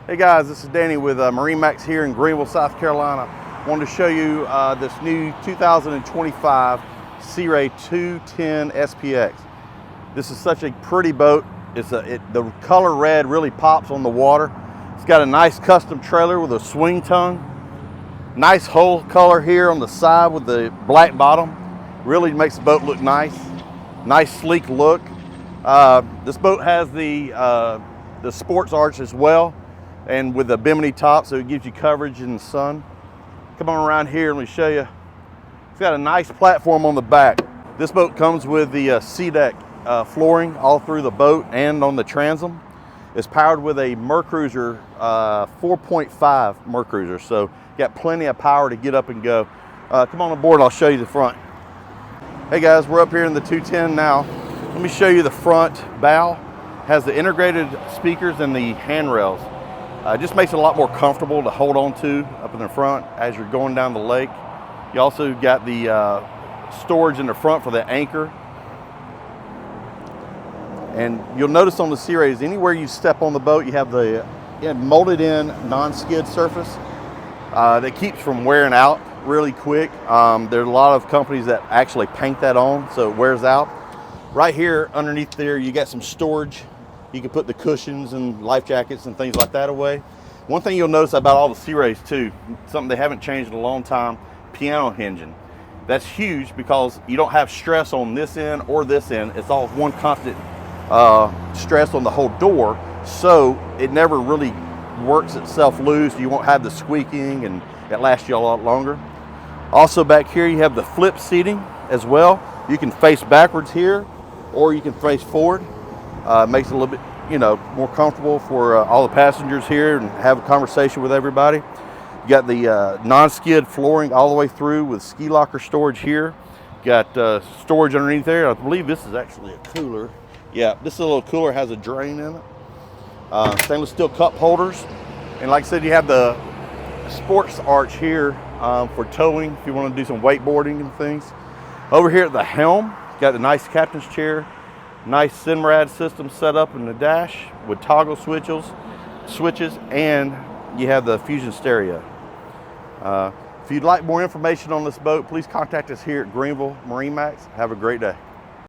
Hey guys, this is Danny with MarineMax here in Greenville, South Carolina. I wanted to show you this new 2025 Sea Ray 210 SPX. This is such a pretty boat. The color red really pops on the water. It's got a nice custom trailer with a swing tongue. Nice hull color here on the side with the black bottom. Really makes the boat look nice. Nice sleek look. This boat has the sports arch as well, and with the bimini top, so it gives you coverage in the sun. Come on around here and let me show you. It's got a nice platform on the back. This boat comes with the C-deck flooring all through the boat and on the transom. It's powered with a MerCruiser 4.5 MerCruiser, so you got plenty of power to get up and go. Come on aboard, I'll show you the front. Hey guys, we're up here in the 210 now. Let me show you the front bow. Has the integrated speakers and the handrails. It just makes it a lot more comfortable to hold on to up in the front as you're going down the lake. You also got the storage in the front for the anchor. And you'll notice on the Sea Rays, anywhere you step on the boat, you have the molded in non-skid surface that keeps from wearing out really quick. There's a lot of companies that actually paint that on so it wears out. Right here underneath there, you got some storage. You can put the cushions and life jackets and things like that away. One thing you'll notice about all the Sea Rays too, something they haven't changed in a long time, piano hinging. That's huge because you don't have stress on this end or this end. It's all one constant stress on the whole door, so it never really works itself loose. You won't have the squeaking, and it lasts you a lot longer. Also back here you have the flip seating as well. You can face backwards here or you can face forward. Makes it a little bit, more comfortable for all the passengers here and have a conversation with everybody. You got the non-skid flooring all the way through with ski locker storage here. Got storage underneath there. I believe this is actually a cooler. Yeah, this little cooler has a drain in it. Stainless steel cup holders. And like I said, you have the sports arch here for towing if you want to do some wakeboarding and things. Over here at the helm, got the nice captain's chair. Nice Simrad system set up in the dash with toggle switches, and you have the Fusion stereo. If you'd like more information on this boat, please contact us here at Greenville MarineMax. Have a great day.